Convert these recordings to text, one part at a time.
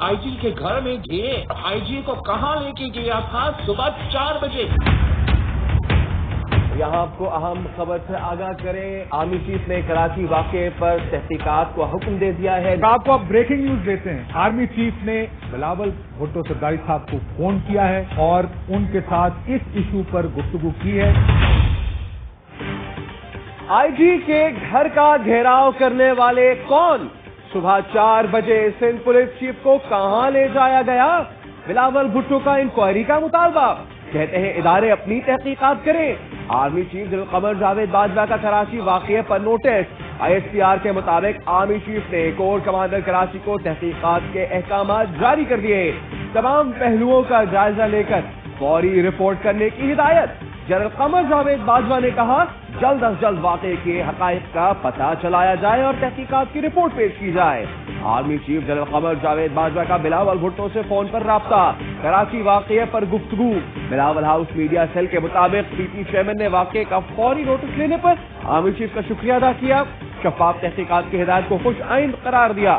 IG के घर में थे। आईजी को कहां लेके गया था? सुबह 4 बजे। यहाँ आपको अहम खबर से आगाह करें, आर्मी चीफ ने कराची वाक़े पर तहकीकात को हुक्म दे दिया है। आपको अब ब्रेकिंग न्यूज देते हैं। आर्मी चीफ ने बिलावल भुट्टो सरदारी साहब को फोन किया है और उनके साथ इस इशू पर गुफ्तगू की है। आईजी के घर का घेराव करने वाले कौन? सुबह 4 बजे सिंध पुलिस चीफ को कहां ले जाया गया? बिलावल भुट्टो का इंक्वायरी का मुतालबा। कहते हैं इदारे अपनी तहकीकात करें। Army chief general Qamar Javed Bajwa का कराची वाक़े पर नोटिस। ISPR के मुताबिक आर्मी चीफ ने कोर कमांडर कराची को तहकीकात के अहकामात जारी कर दिए। तमाम पहलुओं का जायजा लेकर फौरी रिपोर्ट करने की हिदायत। जनरल कमर जावेद बाजवा ने कहा जल्द अज जल्द वाक़े के हक़ाइक़ का पता चलाया जाए और तहकीकात की रिपोर्ट पेश की जाए। Army chief general Qamar Javed Bajwa का बिलावल भुट्टो से फोन पर राब्ता, कराची वाक़े पर गुफ्तगू। बिलावल हाउस मीडिया सेल के मुताबिक PT चेयरमैन ने वाक़े का फौरी नोटिस लेने पर आर्मी चीफ का शुक्रिया अदा किया। शफाफ तहकीकात की हिदायत को खुश आइंद करार दिया।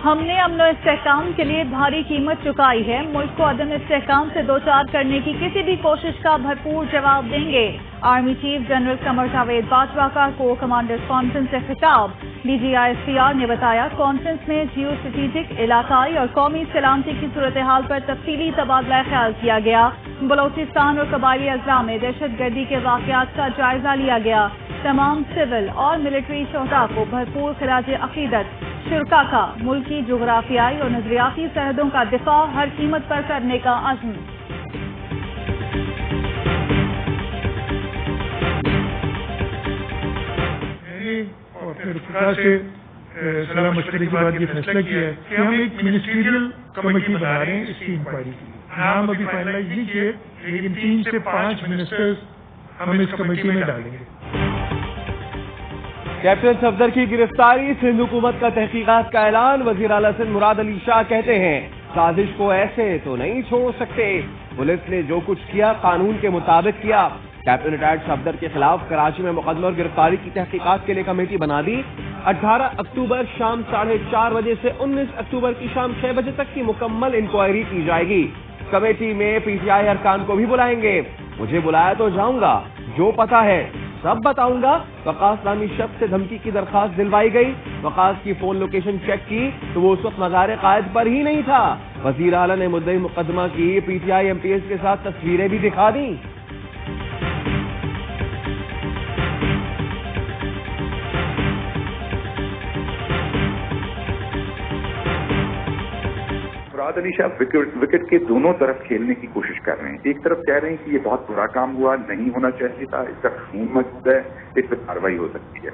हमने अमन और इस्तेहकाम के लिए भारी कीमत चुकाई है। मुल्क को अदम इस्तेहकाम से दो चार करने की किसी भी कोशिश का भरपूर जवाब देंगे। Army chief general Qamar Javed Bajwa का कोर कमांडर्स कॉन्फ्रेंस से खिताब। DG ISPR ने बताया कॉन्फ्रेंस में जियो स्ट्रेटेजिक, इलाकाई और कौमी सलामती की सूरत हाल पर तफसीली तबादला ख्याल किया गया। बलोचिस्तान और कबायली अजला में दहशत गर्दी के वाक़यात का जायजा लिया गया। तमाम सिविल और मिलिट्री शोहदा को भरपूर खिराज अकीदत। शुरका का मुल्की जोग्राफियाई और नजरियाती सरहदों का दिफा हर कीमत पर करने का अज़्म। और अपने रुफ़का से सलाह मशवरे के बाद ये फैसला किया है कि हम एक मिनिस्ट्रियल कमेटी बना रहे हैं इसकी इंक्वायरी की। नाम अभी फाइनलाइज नहीं किए, लेकिन 3 से 5 मिनिस्टर्स हम इस कमेटी में डालेंगे। कैप्टन सफदर की गिरफ्तारी, सिंध हुकूमत का तहकीकात का ऐलान। वजीर आला सिंध मुराद अली शाह कहते हैं साजिश को ऐसे तो नहीं छोड़ सकते। पुलिस ने जो कुछ किया कानून के मुताबिक किया। कैप्टन रिटायर्ड सफदर के खिलाफ कराची में मुकदमे और गिरफ्तारी की तहकीकात के लिए कमेटी बना दी। 18 अक्टूबर शाम 4:30 बजे से 19 अक्टूबर की शाम 6 बजे तक की मुकम्मल इंक्वायरी की जाएगी। कमेटी में PTI अरकान को भी बुलाएंगे। मुझे बुलाया तो जाऊंगा, जो पता है सब बताऊंगा। वकास नामी शख्स से धमकी की दरखास्त दिलवाई गई। वकास की फोन लोकेशन चेक की तो वो उस वक्त मज़ार कायद पर ही नहीं था। वजीर आला ने मुद्दई मुकदमा की PTI MPS के साथ तस्वीरें भी दिखा दी। मुराद अली शाह विकेट के दोनों तरफ खेलने की कोशिश कर रहे हैं। एक तरफ कह रहे हैं कि ये बहुत बुरा काम हुआ, नहीं होना चाहिए था, इसका खून मचता है, इस पर कार्रवाई हो सकती है।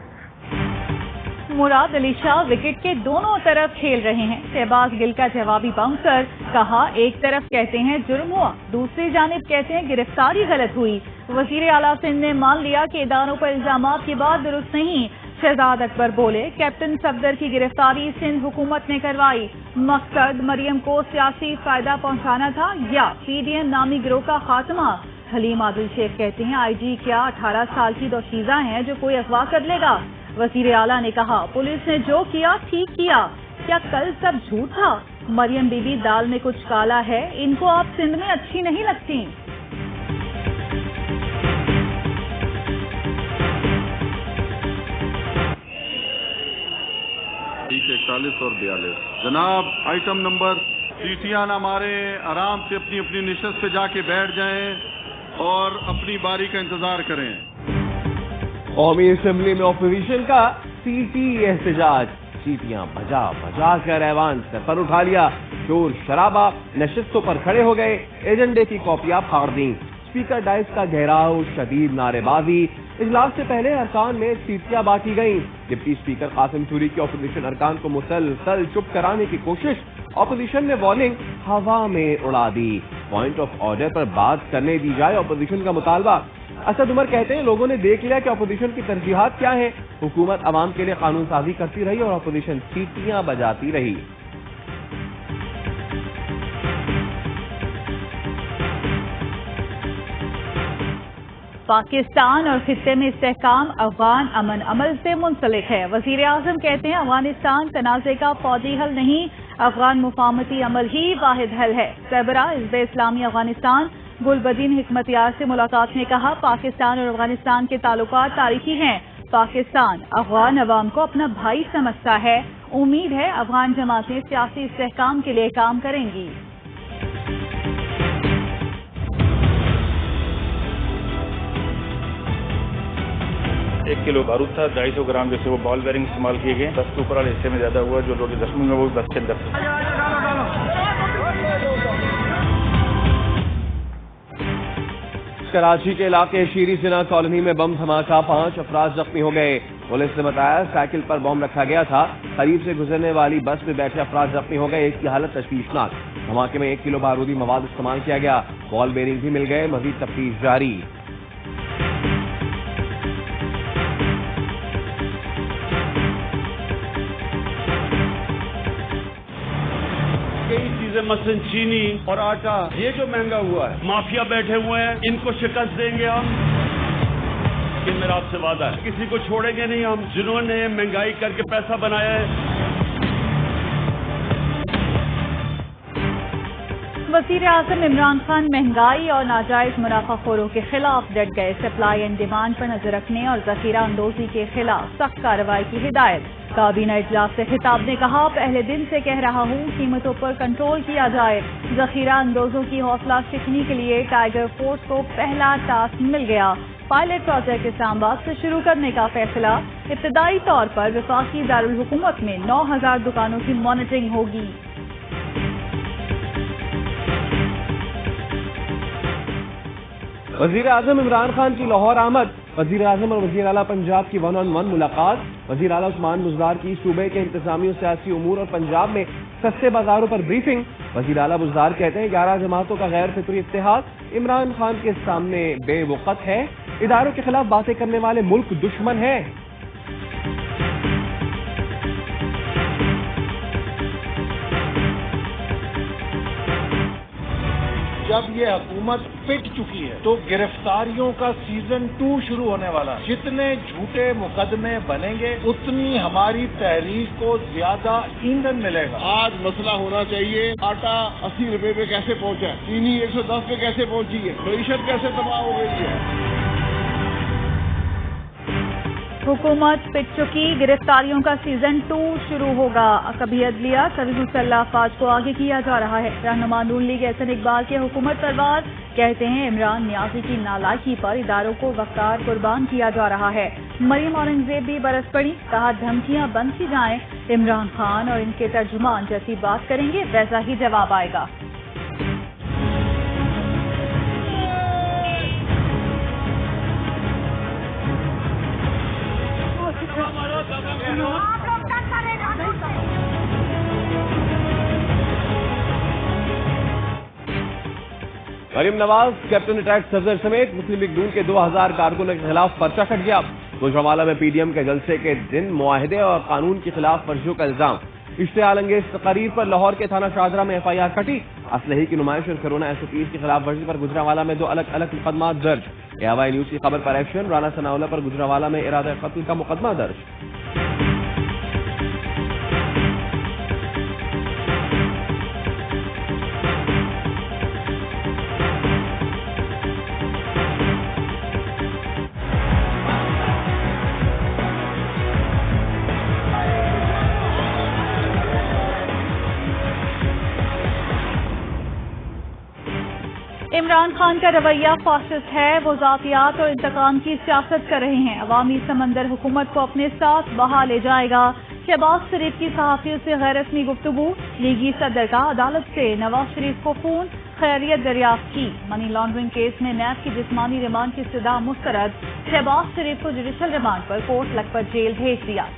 मुराद अली शाह विकेट के दोनों तरफ खेल रहे हैं। शहबाज गिल का जवाबी बाउंसर, कहा एक तरफ कहते हैं जुर्म हुआ, दूसरी जानिब कहते हैं गिरफ्तारी गलत हुई। वजीर आला सिंध ने मान लिया कि इदारों पर इल्जामात की बात दुरुस्त नहीं। शहजाद अकबर बोले कैप्टन सफदर की गिरफ्तारी सिंध हुकूमत ने करवाई। मकसद मरियम को सियासी फायदा पहुंचाना था या PDM नामी गिरोह का खात्मा। हलीम आदिल शेख कहते हैं IG क्या 18 साल की दोशीज़ा हैं जो कोई अगवा कर लेगा। वजीर आला ने कहा पुलिस ने जो किया ठीक किया। क्या कल सब झूठ था? मरियम बीबी दाल में कुछ काला है, इनको आप सिंध में अच्छी नहीं लगती। 41 और 42 जनाब आइटम नंबर। सीटियां ना मारे, आराम से अपनी अपनी निशस्त पे जाके बैठ जाएं और अपनी बारी का इंतजार करें। कौमी असेंबली में अपोजिशन का सीटी एहतजाज। सीटियां बजा बजा कर ऐवान सर पर उठा लिया। शोर शराबा, नशिस्तों पर खड़े हो गए, एजेंडे की कॉपियां फाड़ दी। स्पीकर डाइस का घेराव, शदीद नारेबाजी। इजलास से पहले अरकान में सीटियां बांटी गईं। डिप्टी स्पीकर कासिम सूरी की अपोजिशन अरकान को मुसलसल चुप कराने की कोशिश। अपोजिशन ने वार्निंग हवा में उड़ा दी। पॉइंट ऑफ ऑर्डर पर बात करने दी जाए, अपोजिशन का मुतालबा। असद उमर कहते हैं लोगों ने देख लिया कि अपोजिशन की तरजीहात क्या हैं। हुकूमत अवाम के लिए कानून साजी करती रही और अपोजिशन सीटियां बजाती रही। पाकिस्तान और खित्ते में इस्तेहकाम अफगान अमन अमल से मुंसलिक है। वजीर आजम कहते हैं अफगानिस्तान तनाज़े का फौजी हल नहीं, अफगान मुफाहमती अमल ही वाहिद हल है। सरबरा हिज़्ब इस्लामी अफगानिस्तान गुलबदीन हिकमतयार से मुलाकात में कहा, पाकिस्तान और अफगानिस्तान के ताल्लुकात तारीखी हैं। पाकिस्तान अफगान अवाम को अपना भाई समझता है। उम्मीद है अफगान जमातें सियासी इस्तेहकाम के लिए काम करेंगी। 1 किलो बारूद था, 250 ग्राम जैसे वो बॉल बेरिंग इस्तेमाल किए गए। बस के ऊपर वाले हिस्से में ज्यादा हुआ, जो लोग जख्मी हुए वो बस के अंदर। कराची के इलाके शीरी जिना कॉलोनी में बम धमाका, 5 अफराद जख्मी हो गए। पुलिस ने बताया साइकिल पर बम रखा गया था, करीब से गुजरने वाली बस में बैठे अफराद जख्मी हो गए। एक की हालत तशवीशनाक। धमाके में 1 किलो बारूदी मवाद इस्तेमाल किया गया। बॉल बेरिंग भी मिल गए। मजीद तफ्तीश जारी। मसलन चीनी और आटा ये जो महंगा हुआ है, माफिया बैठे हुए हैं, इनको शिकस्त देंगे हम। कि मेरा आपसे वादा है, किसी को छोड़ेंगे नहीं हम। जिन्होंने महंगाई करके पैसा बनाया है। वज़ीर आज़म इमरान खान महंगाई और नाजायज मुनाफाखोरों के खिलाफ डट गए। सप्लाई एंड डिमांड पर नजर रखने और जखीरा अंदोजी के खिलाफ सख्त कार्रवाई की हिदायत। काबीना इजलास से खिताब ने कहा, पहले दिन से कह रहा हूँ कीमतों पर कंट्रोल किया जाए। जखीरा अंदोजों की हौसला शिकनी के लिए टाइगर फोर्स को पहला टास्क मिल गया। पायलट प्रोजेक्ट इस्लामाबाद से शुरू करने का फैसला। इब्तदाई तौर पर वफाकी दारुल हुकूमत में 9000 दुकानों की मॉनिटरिंग होगी। वजीर आजम इमरान खान की लाहौर आमद। वजीर आजम और वजीर आला पंजाब की 1-on-1 मुलाकात। वजीर आला उस्मान बुज़दार की सूबे के इंतजामी और सियासी उमूर और पंजाब में सस्ते बाजारों पर ब्रीफिंग। वजीर आला बुज़दार कहते हैं 11 जमातों का गैर फितरी इत्तेहाद इमरान खान के सामने बेवकत है। इदारों के खिलाफ बातें करने वाले मुल्क दुश्मन है। जब ये हुकूमत पिट चुकी है तो गिरफ्तारियों का सीजन 2 शुरू होने वाला है। जितने झूठे मुकदमे बनेंगे उतनी हमारी तहरीक को ज्यादा ईंधन मिलेगा। आज मसला होना चाहिए, आटा 80 रुपए पे कैसे पहुंचा, चीनी 110 पे कैसे पहुंची है, मईशत कैसे तबाह हो गई है। हुकूमत पिट चुकी, गिरफ्तारियों का सीजन 2 शुरू होगा। कभी अदलिया, कभी मुसल्लह अफवाज को आगे किया जा रहा है। रहनुमा नून लीग एहसन इकबाल के हुकूमत परवार कहते हैं इमरान नियाजी की नालायकी पर इदारों को वक़ार कुर्बान किया जा रहा है। मरियम औरंगजेब भी बरस पड़ी, कहा धमकियां बंद की जाएं, इमरान खान और इनके तर्जुमान जैसी बात करेंगे वैसा ही जवाब आएगा। मरीम नवाज, कैप्टन अटैक सफदर समेत मुस्लिम लीग नून के 2000 कारकुनों के खिलाफ पर्चा कट गया। गुजरांवाला में पीडीएम के जलसे के दिन मुआहदे और कानून के खिलाफ वर्जियों का इल्जाम। इश्तिहाल अंगेज तकरीर पर लाहौर के थाना शाहजरा में FIR कटी। असलहे की नुमाइश और कोरोना SOPs के खिलाफ वर्जी पर गुजरांवाला में 2 अलग अलग मुकदमा दर्ज। AY न्यूज की खबर पर एक्शन। राना सनाउल्लाह पर गुजरांवाला में इरादा कत्ल का मुकदमा दर्ज। इमरान खान का रवैया फासिस्ट है। वो जातियात और इंतकाम की सियासत कर रहे हैं। अवामी समंदर हुकूमत को अपने साथ बहा ले जाएगा। शहबाज शरीफ की सहाफियों से गैर रस्मी गुफ्तगू। लीगी सदर का अदालत से नवाज शरीफ को फोन, खैरियत दरियाफ्त की। मनी लॉन्ड्रिंग केस में नैब की जिस्मानी रिमांड की इस्तदा मुस्तरद। शहबाज शरीफ को जुडिशल रिमांड पर कोर्ट लखपत जेल भेज दिया।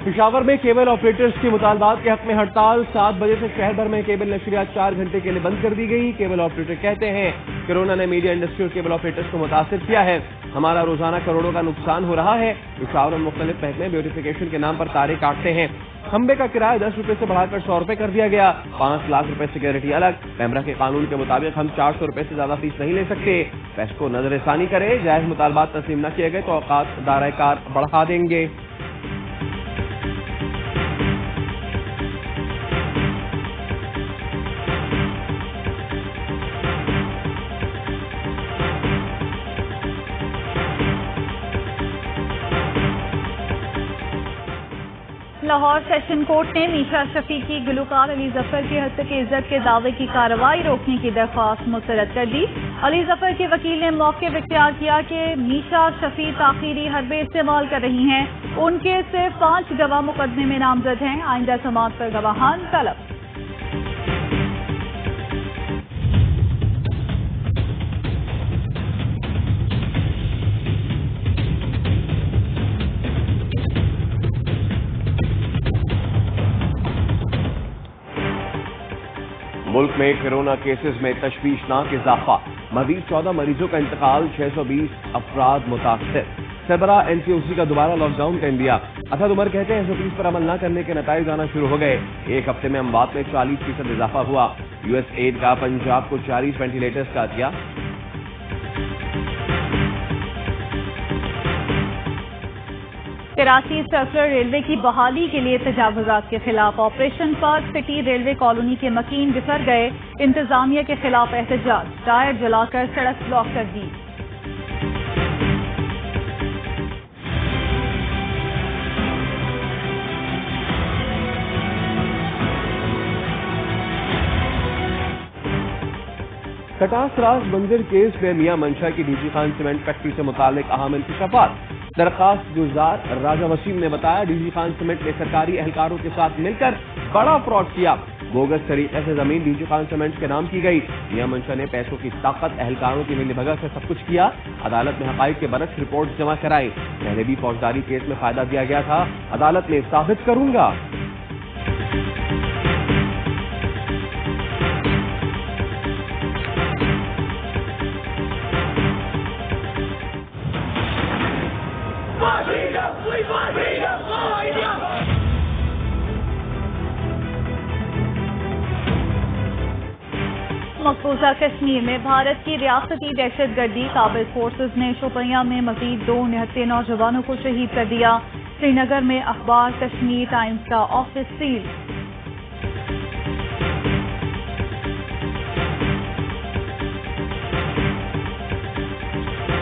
پشاور میں کیبل آپریٹرز کے مطالبات کے حق میں ہڑتال 7 بجے سے شہر بھر میں کیبل نشریات 4 گھنٹے کے لیے بند کر دی گئی. کیبل آپریٹر کہتے ہیں کورونا نے میڈیا انڈسٹری اور کیبل آپریٹرز کو متاثر کیا ہے. ہمارا روزانہ کروڑوں کا نقصان ہو رہا ہے. پشاور میں مختلف محکمے بیوٹیفیکیشن کے نام پر تارے کاٹتے ہیں. کھمبے کا کرایہ 10 روپے سے بڑھا کر 100 روپے کر دیا گیا. 5 لاکھ روپے سیکورٹی الگ. پیمرا کے قانون کے مطابق ہم 400 روپے سے زیادہ فیس نہیں لے سکتے. فیس کو نظر ثانی کرے. جائز مطالبات تسلیم نہ کیے گئے تو اوقات دارائے کار بڑھا دیں گے. لاہور سیشن کورٹ نے میشا شفیع کی گلوکار علی ظفر کی ہتک عزت کے دعوے کی کارروائی روکنے کی درخواست مسترد کر دی. علی ظفر کے وکیل نے موقف اختیار کیا کہ میشا شفیع تاخیری حربے استعمال کر رہی ہیں. ان کے صرف 5 گواہ مقدمے میں نامزد ہیں. آئندہ سماعت پر گواہان طلب. ملک میں کورونا کیسز میں تشویشناک اضافہ. مزید 14 مریضوں کا انتقال. 620 افراد متاثر. سربراہ NCOC کا دوبارہ لاک ڈاؤن کا انڈیا. اسد عمر کہتے ہیں 130 پر عمل نہ کرنے کے نتائج آنا شروع ہو گئے. ایک ہفتے میں اموات میں 40% اضافہ ہوا. USAID کا پنجاب کو 40 وینٹیلیٹرز کا عطیہ. کراچی سرکلر ریلوے کی بحالی کے لیے تجاوزات کے خلاف operation park city railway colony کے مکین بکھر گئے. انتظامیہ کے خلاف احتجاج. ٹائر جلا کر سڑک بلاک کر دی. کٹاس راز منظر کیس میں میاں منشا کی D G Khan cement factory سے متعلق اہم انکشافات. درخواست گزار راجہ وسیم نے بتایا ڈی جی خان سیمنٹ نے سرکاری اہلکاروں کے ساتھ مل کر بڑا فراڈ کیا. بوگس طریقے سے زمین ڈی جی خان سیمنٹ کے نام کی گئی. میاں منشا نے پیسوں کی طاقت اہلکاروں کی ملی بھگت سے سب کچھ کیا. عدالت میں حقائق کے برعکس رپورٹ جمع کرائی. پہلے بھی فوجداری کیس میں فائدہ دیا گیا تھا. عدالت میں ثابت کروں گا. مقبوضہ کشمیر میں بھارت کی ریاستی دہشت گردی قابض فورسز نے شوپیاں میں مزید 2 نہتے نوجوانوں کو شہید کر دیا. سری نگر میں اخبار کشمیر ٹائمز کا آفس سیل.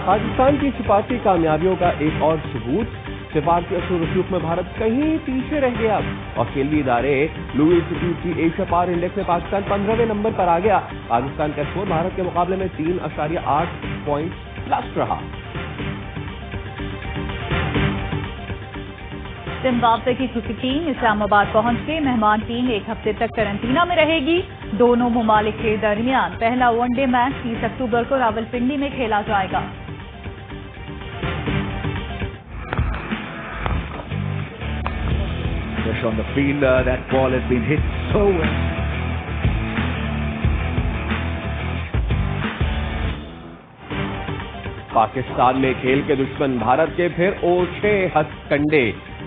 پاکستان کی سفارتی کامیابیوں کا ایک اور ثبوت. سفارتی اثر و رسوخ میں بھارت کہیں پیچھے رہ گیا. آسٹریلوی ادارے لوئی انسٹیٹیوٹ کی ایشیا پار انڈیکس میں پاکستان 15ویں نمبر پر آ گیا. پاکستان کا اسکور بھارت کے مقابلے میں 3.8 پوائنٹ پلس رہا. زمبابوے کی کرکٹ ٹیم اسلام آباد پہنچ کے مہمان ٹیم 1 ہفتے تک قرنطینہ میں رہے گی. دونوں ممالک کے درمیان پہلا ون ڈے میچ 30 اکتوبر کو راولپنڈی میں کھیلا جائے گا. On the fielder, that ball has been hit so well. Pakistan میں کھیل کے دشمن بھارت کے پھر اوچھے ہتھ کنڈے.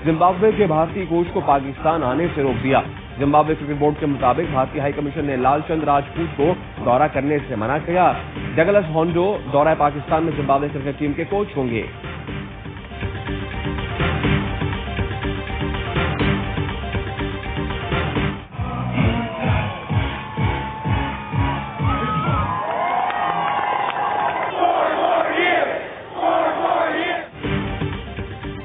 زمبابوے کے بھارتی کوچ کو پاکستان آنے سے روک دیا. زمبابوے کرکٹ بورڈ کے مطابق بھارتی ہائی کمیشن نے لال چند راجپوت کو دورہ کرنے سے منع کیا. ڈگلس ہونڈو دورہ پاکستان میں زمبابوے کرکٹ ٹیم کے کوچ ہوں گے.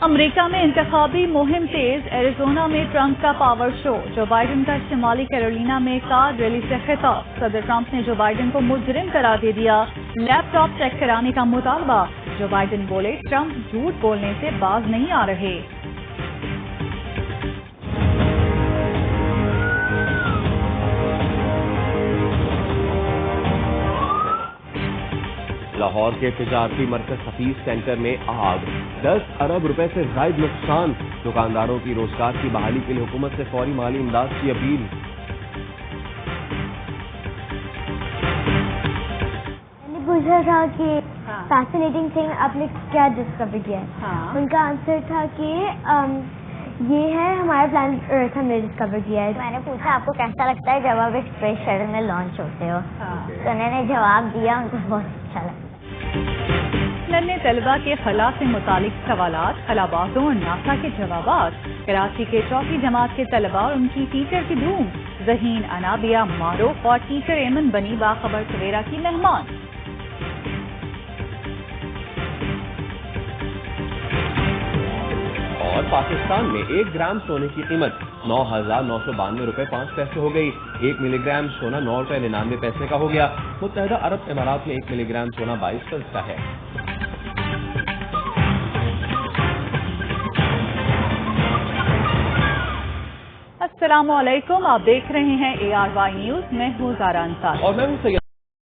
امریکہ میں انتخابی مہم تیز. ایریزونا میں ٹرمپ کا پاور شو. جو بائیڈن کا شمالی کیرولینا میں کار ریلی سے خطاب. صدر ٹرمپ نے جو بائیڈن کو مجرم قرار دے دیا. لیپ ٹاپ چیک کرانے کا مطالبہ. جو بائیڈن بولے ٹرمپ جھوٹ بولنے سے باز نہیں آ رہے. لاہور لاہور کے تجارتی مرکز حفیظ سینٹر میں آگ، 10 ارب روپے سے زائد نقصان، دکانداروں کی روزگار کی بحالی کے لیے حکومت سے فوری مالی امداد کی اپیل۔ میں نے پوچھا تھا کہ فیسنیٹنگ تھنگ آپ نے کیا ڈسکور کیا ہے، ان کا آنسر تھا کہ یہ ہے ہمارا پلانٹ ارتھ ہم نے ڈسکور کیا ہے۔ میں نے پوچھا آپ کو کیسا لگتا ہے جب آپ ایک اسپیس شٹل میں لانچ ہوتے ہو، تو انہوں نے جواب دیا ان کو بہت اچھا لگا۔ لڑنے طلبہ کے خلا سے متعلق سوالات، خلابازوں اور ناسا کے جوابات، کراچی کے چوتھی جماعت کے طلبہ اور ان کی ٹیچر کی دھوم، ذہین انابیہ معروف اور ٹیچر ایمن بنی باخبر سویرا کی مہمان۔ اور پاکستان میں 1 گرام سونے کی قیمت 9,992 روپے 5 پیسے ہو گئی۔ 1 ملی گرام سونا 9 روپے 99 پیسے کا ہو گیا۔ متحدہ عرب امارات میں 1 ملی گرام سونا 22 پیسے کا ہے۔ السلام علیکم، آپ دیکھ رہے ہیں ARY نیوز، میں ہوں زارا انصار اور میں ہوں سید